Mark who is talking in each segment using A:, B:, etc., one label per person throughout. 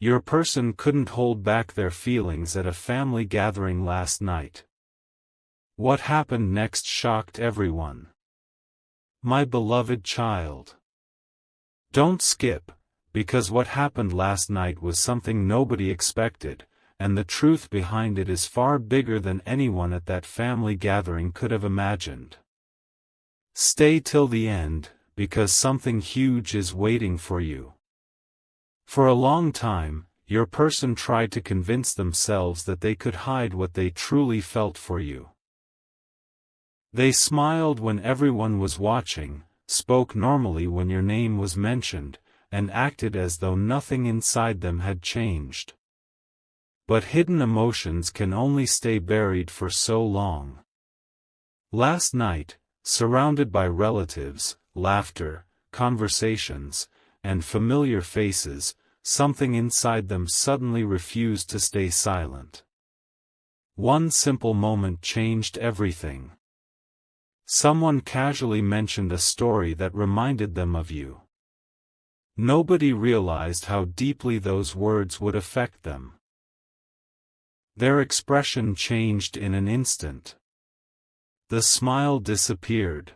A: Your person couldn't hold back their feelings at a family gathering last night. What happened next shocked everyone. My beloved child. Don't skip, because what happened last night was something nobody expected, and the truth behind it is far bigger than anyone at that family gathering could have imagined. Stay till the end, because something huge is waiting for you. For a long time, your person tried to convince themselves that they could hide what they truly felt for you. They smiled when everyone was watching, spoke normally when your name was mentioned, and acted as though nothing inside them had changed. But hidden emotions can only stay buried for so long. Last night, surrounded by relatives, laughter, conversations, and familiar faces, something inside them suddenly refused to stay silent. One simple moment changed everything. Someone casually mentioned a story that reminded them of you. Nobody realized how deeply those words would affect them. Their expression changed in an instant. The smile disappeared.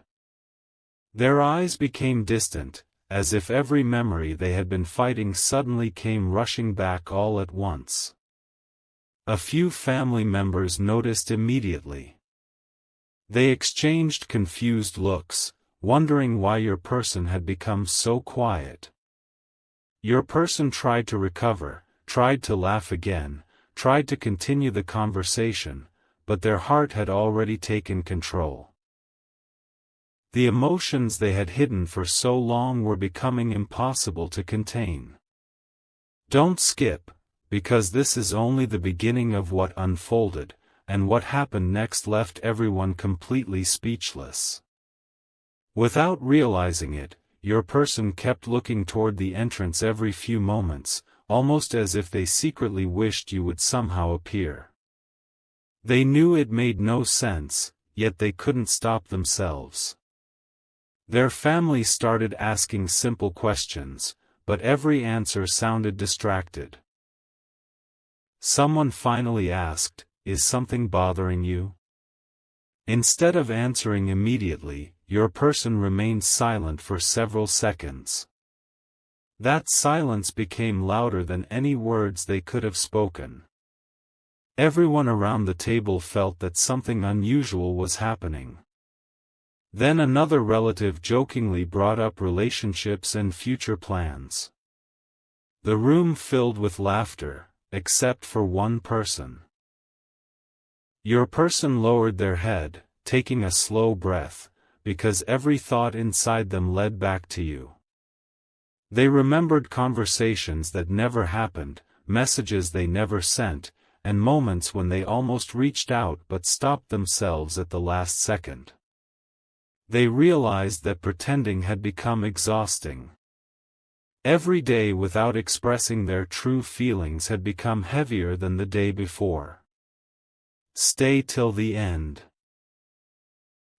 A: Their eyes became distant, as if every memory they had been fighting suddenly came rushing back all at once. A few family members noticed immediately. They exchanged confused looks, wondering why your person had become so quiet. Your person tried to recover, tried to laugh again, tried to continue the conversation, but their heart had already taken control. The emotions they had hidden for so long were becoming impossible to contain. Don't skip, because this is only the beginning of what unfolded, and what happened next left everyone completely speechless. Without realizing it, your person kept looking toward the entrance every few moments, almost as if they secretly wished you would somehow appear. They knew it made no sense, yet they couldn't stop themselves. Their family started asking simple questions, but every answer sounded distracted. Someone finally asked, "Is something bothering you?" Instead of answering immediately, your person remained silent for several seconds. That silence became louder than any words they could have spoken. Everyone around the table felt that something unusual was happening. Then another relative jokingly brought up relationships and future plans. The room filled with laughter, except for one person. Your person lowered their head, taking a slow breath, because every thought inside them led back to you. They remembered conversations that never happened, messages they never sent, and moments when they almost reached out but stopped themselves at the last second. They realized that pretending had become exhausting. Every day without expressing their true feelings had become heavier than the day before. Stay till the end.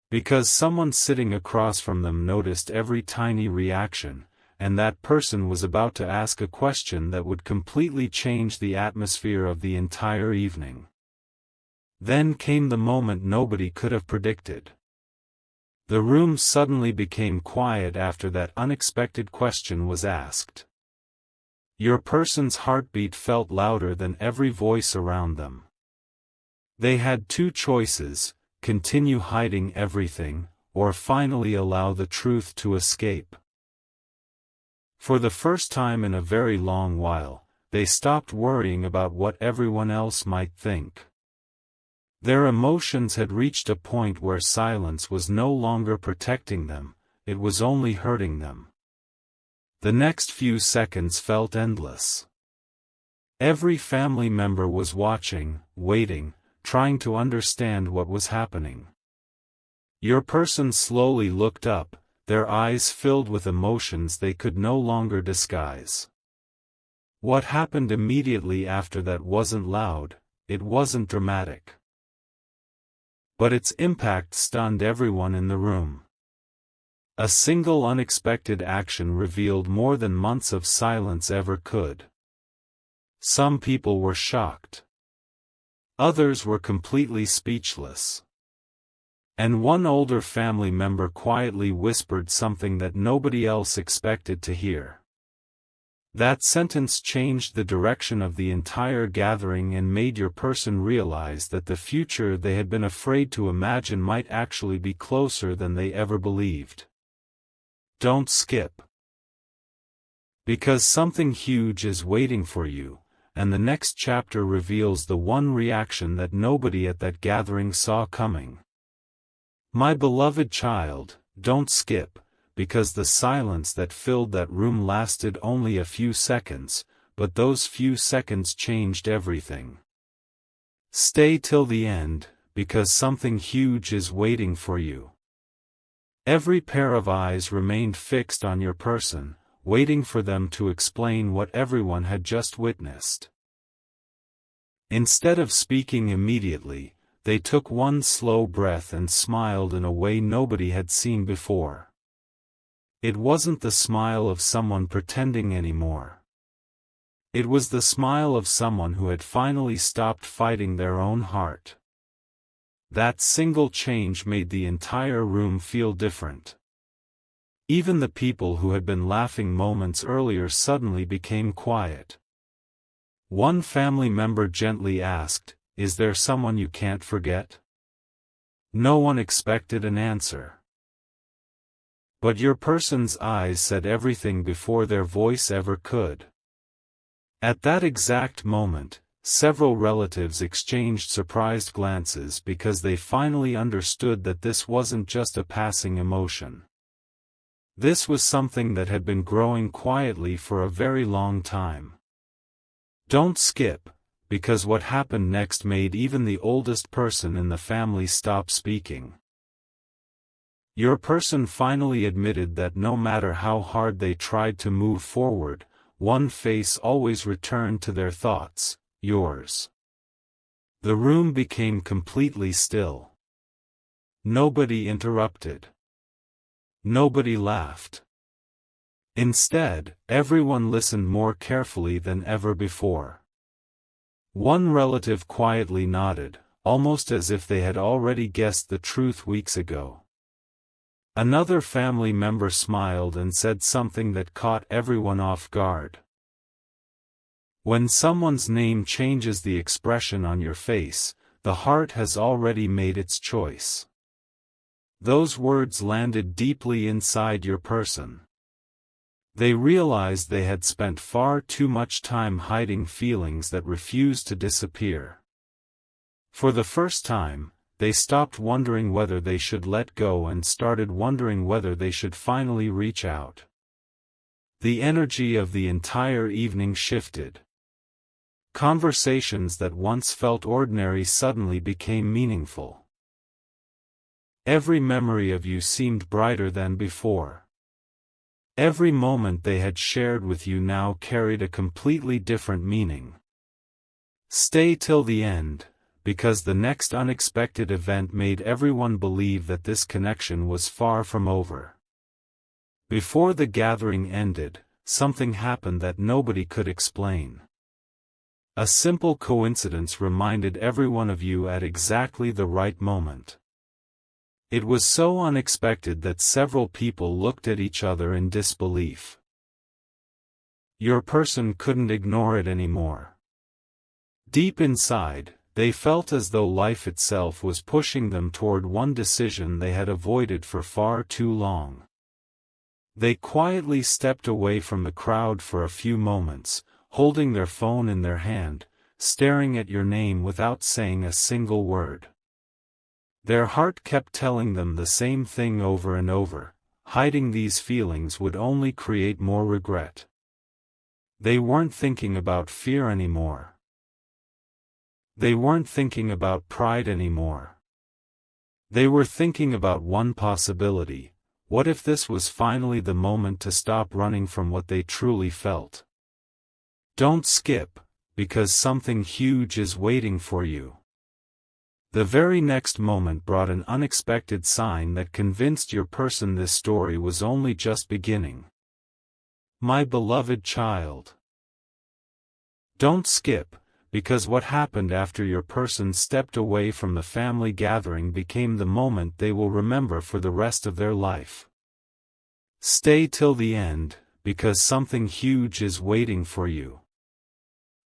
A: Because someone sitting across from them noticed every tiny reaction, and that person was about to ask a question that would completely change the atmosphere of the entire evening. Then came the moment nobody could have predicted. The room suddenly became quiet after that unexpected question was asked. Your person's heartbeat felt louder than every voice around them. They had two choices: continue hiding everything, or finally allow the truth to escape. For the first time in a very long while, they stopped worrying about what everyone else might think. Their emotions had reached a point where silence was no longer protecting them, it was only hurting them. The next few seconds felt endless. Every family member was watching, waiting, trying to understand what was happening. Your person slowly looked up, their eyes filled with emotions they could no longer disguise. What happened immediately after that wasn't loud, it wasn't dramatic. But its impact stunned everyone in the room. A single unexpected action revealed more than months of silence ever could. Some people were shocked. Others were completely speechless. And one older family member quietly whispered something that nobody else expected to hear. That sentence changed the direction of the entire gathering and made your person realize that the future they had been afraid to imagine might actually be closer than they ever believed. Don't skip. Because something huge is waiting for you, and the next chapter reveals the one reaction that nobody at that gathering saw coming. My beloved child, don't skip, because the silence that filled that room lasted only a few seconds, but those few seconds changed everything. Stay till the end, because something huge is waiting for you. Every pair of eyes remained fixed on your person, waiting for them to explain what everyone had just witnessed. Instead of speaking immediately, they took one slow breath and smiled in a way nobody had seen before. It wasn't the smile of someone pretending anymore. It was the smile of someone who had finally stopped fighting their own heart. That single change made the entire room feel different. Even the people who had been laughing moments earlier suddenly became quiet. One family member gently asked, "Is there someone you can't forget?" No one expected an answer. But your person's eyes said everything before their voice ever could. At that exact moment, several relatives exchanged surprised glances because they finally understood that this wasn't just a passing emotion. This was something that had been growing quietly for a very long time. Don't skip, because what happened next made even the oldest person in the family stop speaking. Your person finally admitted that no matter how hard they tried to move forward, one face always returned to their thoughts: yours. The room became completely still. Nobody interrupted. Nobody laughed. Instead, everyone listened more carefully than ever before. One relative quietly nodded, almost as if they had already guessed the truth weeks ago. Another family member smiled and said something that caught everyone off guard. When someone's name changes the expression on your face, the heart has already made its choice. Those words landed deeply inside your person. They realized they had spent far too much time hiding feelings that refused to disappear. For the first time, they stopped wondering whether they should let go and started wondering whether they should finally reach out. The energy of the entire evening shifted. Conversations that once felt ordinary suddenly became meaningful. Every memory of you seemed brighter than before. Every moment they had shared with you now carried a completely different meaning. Stay till the end, because the next unexpected event made everyone believe that this connection was far from over. Before the gathering ended, something happened that nobody could explain. A simple coincidence reminded everyone of you at exactly the right moment. It was so unexpected that several people looked at each other in disbelief. Your person couldn't ignore it anymore. Deep inside, they felt as though life itself was pushing them toward one decision they had avoided for far too long. They quietly stepped away from the crowd for a few moments, holding their phone in their hand, staring at your name without saying a single word. Their heart kept telling them the same thing over and over: hiding these feelings would only create more regret. They weren't thinking about fear anymore. They weren't thinking about pride anymore. They were thinking about one possibility: what if this was finally the moment to stop running from what they truly felt? Don't skip, because something huge is waiting for you. The very next moment brought an unexpected sign that convinced your person this story was only just beginning. My beloved child. Don't skip, because what happened after your person stepped away from the family gathering became the moment they will remember for the rest of their life. Stay till the end, because something huge is waiting for you.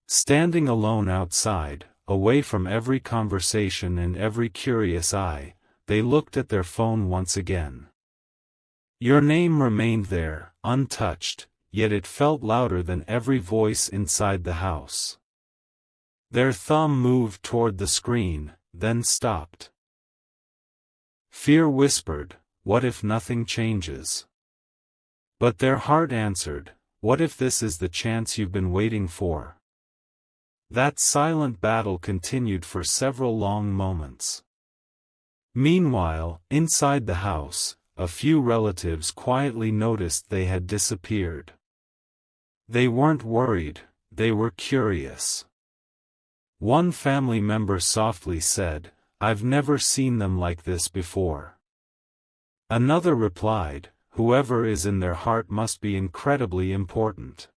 A: Standing alone outside, away from every conversation and every curious eye, they looked at their phone once again. Your name remained there, untouched, yet it felt louder than every voice inside the house. Their thumb moved toward the screen, then stopped. Fear whispered, "What if nothing changes?" But their heart answered, "What if this is the chance you've been waiting for?" That silent battle continued for several long moments. Meanwhile, inside the house, a few relatives quietly noticed they had disappeared. They weren't worried, they were curious. One family member softly said, "I've never seen them like this before." Another replied, "Whoever is in their heart must be incredibly important."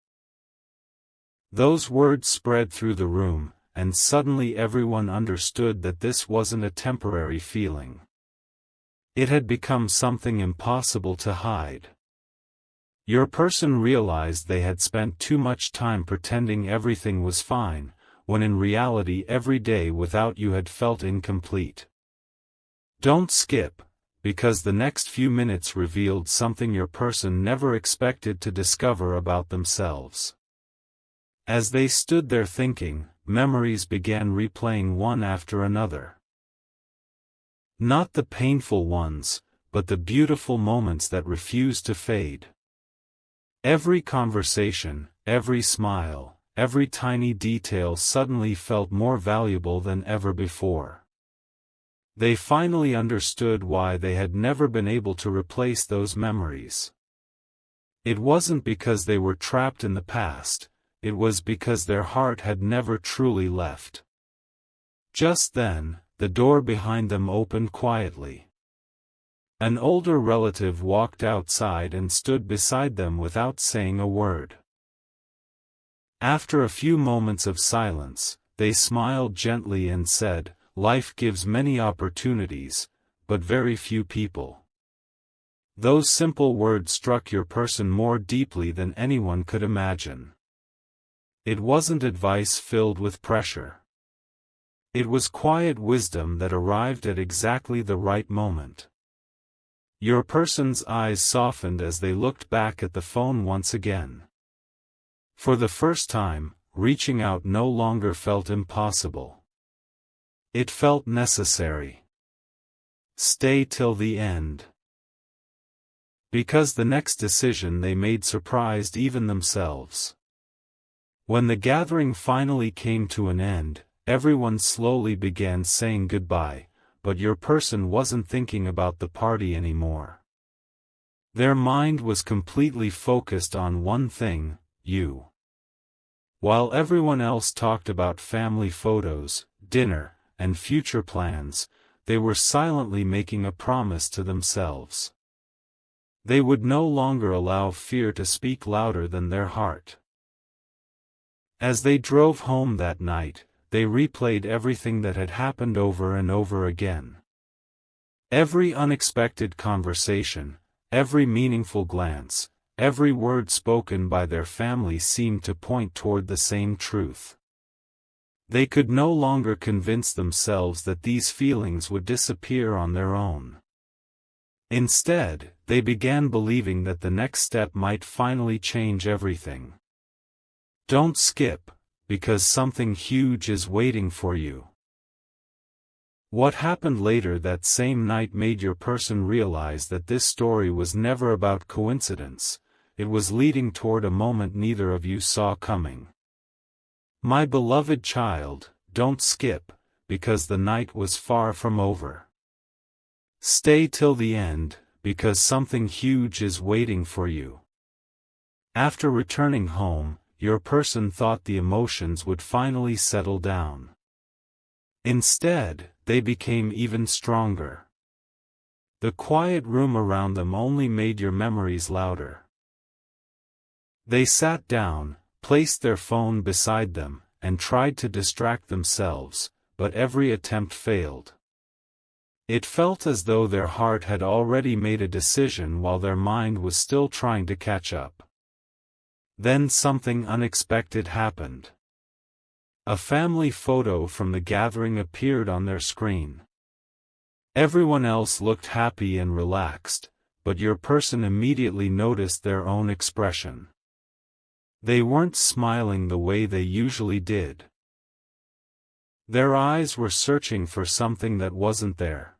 A: Those words spread through the room, and suddenly everyone understood that this wasn't a temporary feeling. It had become something impossible to hide. Your person realized they had spent too much time pretending everything was fine, when in reality every day without you had felt incomplete. Don't skip, because the next few minutes revealed something your person never expected to discover about themselves. As they stood there thinking, memories began replaying one after another. Not the painful ones, but the beautiful moments that refused to fade. Every conversation, every smile, every tiny detail suddenly felt more valuable than ever before. They finally understood why they had never been able to replace those memories. It wasn't because they were trapped in the past, it was because their heart had never truly left. Just then, the door behind them opened quietly. An older relative walked outside and stood beside them without saying a word. After a few moments of silence, they smiled gently and said, "Life gives many opportunities, but very few people." Those simple words struck your person more deeply than anyone could imagine. It wasn't advice filled with pressure. It was quiet wisdom that arrived at exactly the right moment. Your person's eyes softened as they looked back at the phone once again. For the first time, reaching out no longer felt impossible. It felt necessary. Stay till the end. Because the next decision they made surprised even themselves. When the gathering finally came to an end, everyone slowly began saying goodbye, but your person wasn't thinking about the party anymore. Their mind was completely focused on one thing, you. While everyone else talked about family photos, dinner, and future plans, they were silently making a promise to themselves. They would no longer allow fear to speak louder than their heart. As they drove home that night, they replayed everything that had happened over and over again. Every unexpected conversation, every meaningful glance, every word spoken by their family seemed to point toward the same truth. They could no longer convince themselves that these feelings would disappear on their own. Instead, they began believing that the next step might finally change everything. Don't skip, because something huge is waiting for you. What happened later that same night made your person realize that this story was never about coincidence, it was leading toward a moment neither of you saw coming. My beloved child, don't skip, because the night was far from over. Stay till the end, because something huge is waiting for you. After returning home, your person thought the emotions would finally settle down. Instead, they became even stronger. The quiet room around them only made your memories louder. They sat down, placed their phone beside them, and tried to distract themselves, but every attempt failed. It felt as though their heart had already made a decision while their mind was still trying to catch up. Then something unexpected happened. A family photo from the gathering appeared on their screen. Everyone else looked happy and relaxed, but your person immediately noticed their own expression. They weren't smiling the way they usually did. Their eyes were searching for something that wasn't there.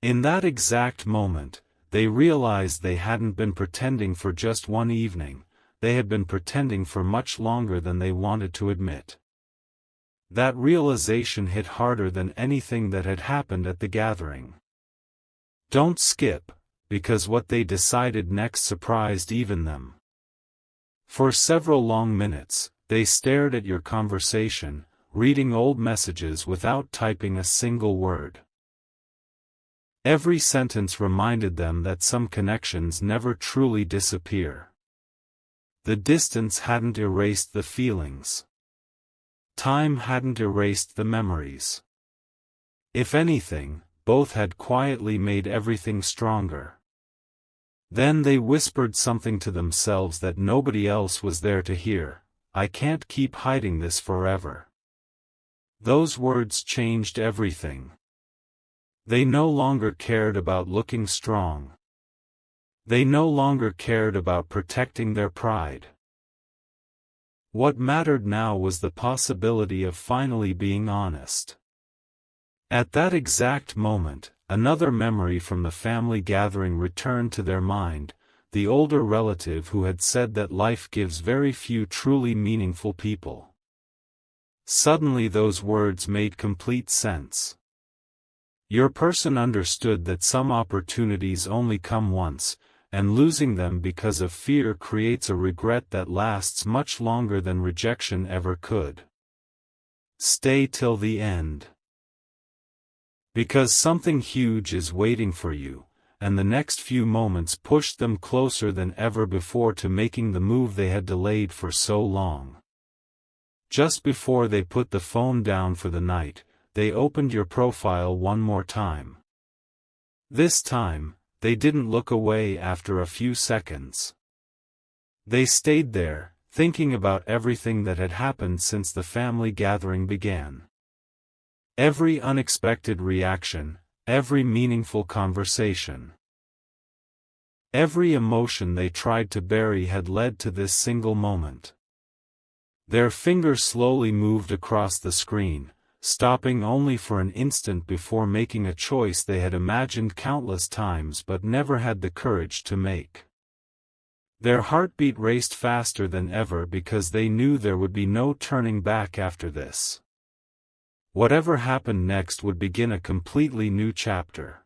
A: In that exact moment, they realized they hadn't been pretending for just one evening, they had been pretending for much longer than they wanted to admit. That realization hit harder than anything that had happened at the gathering. Don't skip, because what they decided next surprised even them. For several long minutes, they stared at your conversation, reading old messages without typing a single word. Every sentence reminded them that some connections never truly disappear. The distance hadn't erased the feelings. Time hadn't erased the memories. If anything, both had quietly made everything stronger. Then they whispered something to themselves that nobody else was there to hear: "I can't keep hiding this forever." Those words changed everything. They no longer cared about looking strong. They no longer cared about protecting their pride. What mattered now was the possibility of finally being honest. At that exact moment, another memory from the family gathering returned to their mind, the older relative who had said that life gives very few truly meaningful people. Suddenly those words made complete sense. Your person understood that some opportunities only come once, and losing them because of fear creates a regret that lasts much longer than rejection ever could. Stay till the end. Because something huge is waiting for you, and the next few moments pushed them closer than ever before to making the move they had delayed for so long. Just before they put the phone down for the night, they opened your profile one more time. This time, they didn't look away after a few seconds. They stayed there, thinking about everything that had happened since the family gathering began. Every unexpected reaction, every meaningful conversation. Every emotion they tried to bury had led to this single moment. Their fingers slowly moved across the screen, stopping only for an instant before making a choice they had imagined countless times but never had the courage to make. Their heartbeat raced faster than ever because they knew there would be no turning back after this. Whatever happened next would begin a completely new chapter.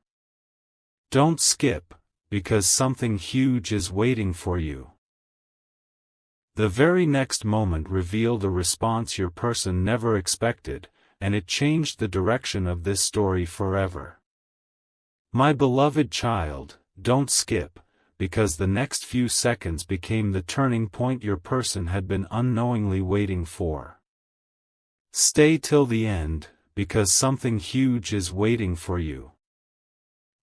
A: Don't skip, because something huge is waiting for you. The very next moment revealed a response your person never expected, and it changed the direction of this story forever. My beloved child, don't skip, because the next few seconds became the turning point your person had been unknowingly waiting for. Stay till the end, because something huge is waiting for you.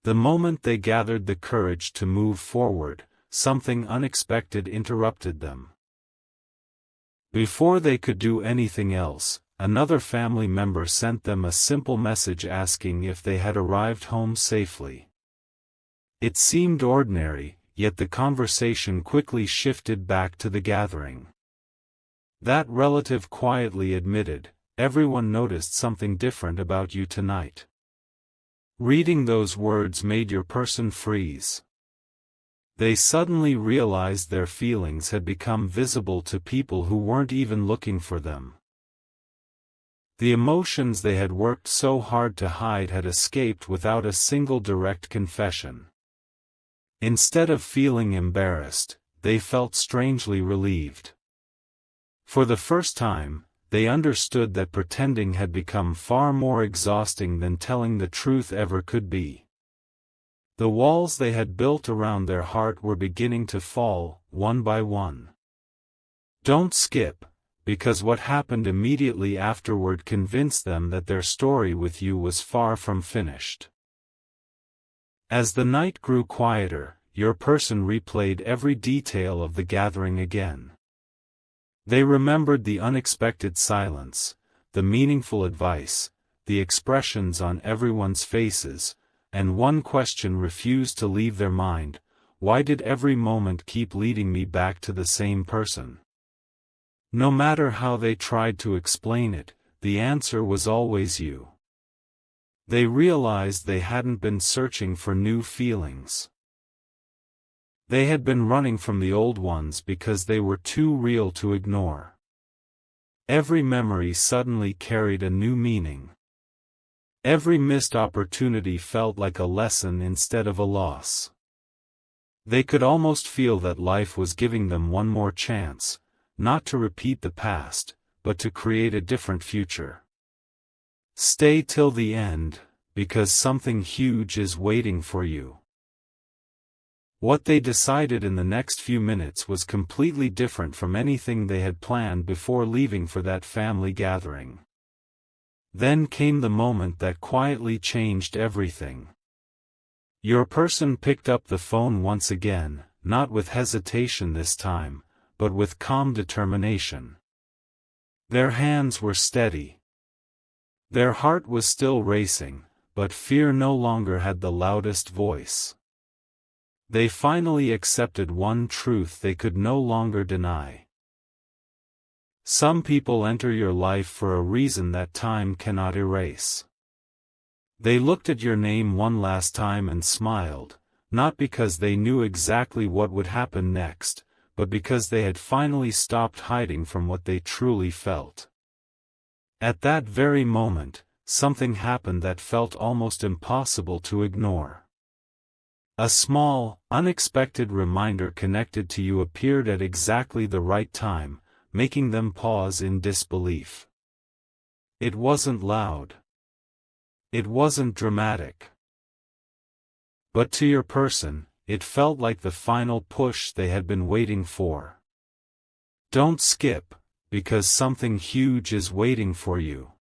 A: The moment they gathered the courage to move forward, something unexpected interrupted them. Before they could do anything else, another family member sent them a simple message asking if they had arrived home safely. It seemed ordinary, yet the conversation quickly shifted back to the gathering. That relative quietly admitted, "Everyone noticed something different about you tonight." Reading those words made your person freeze. They suddenly realized their feelings had become visible to people who weren't even looking for them. The emotions they had worked so hard to hide had escaped without a single direct confession. Instead of feeling embarrassed, they felt strangely relieved. For the first time, they understood that pretending had become far more exhausting than telling the truth ever could be. The walls they had built around their heart were beginning to fall, one by one. Don't skip, because what happened immediately afterward convinced them that their story with you was far from finished. As the night grew quieter, your person replayed every detail of the gathering again. They remembered the unexpected silence, the meaningful advice, the expressions on everyone's faces, and one question refused to leave their mind: why did every moment keep leading me back to the same person? No matter how they tried to explain it, the answer was always you. They realized they hadn't been searching for new feelings. They had been running from the old ones because they were too real to ignore. Every memory suddenly carried a new meaning. Every missed opportunity felt like a lesson instead of a loss. They could almost feel that life was giving them one more chance, not to repeat the past, but to create a different future. Stay till the end, because something huge is waiting for you. What they decided in the next few minutes was completely different from anything they had planned before leaving for that family gathering. Then came the moment that quietly changed everything. Your person picked up the phone once again, not with hesitation this time, but with calm determination. Their hands were steady. Their heart was still racing, but fear no longer had the loudest voice. They finally accepted one truth they could no longer deny. Some people enter your life for a reason that time cannot erase. They looked at your name one last time and smiled, not because they knew exactly what would happen next, but because they had finally stopped hiding from what they truly felt. At that very moment, something happened that felt almost impossible to ignore. A small, unexpected reminder connected to you appeared at exactly the right time, making them pause in disbelief. It wasn't loud. It wasn't dramatic. But to your person, it felt like the final push they had been waiting for. Don't skip, because something huge is waiting for you.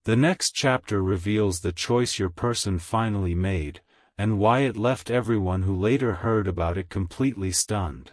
A: The next chapter reveals the choice your person finally made, and why it left everyone who later heard about it completely stunned.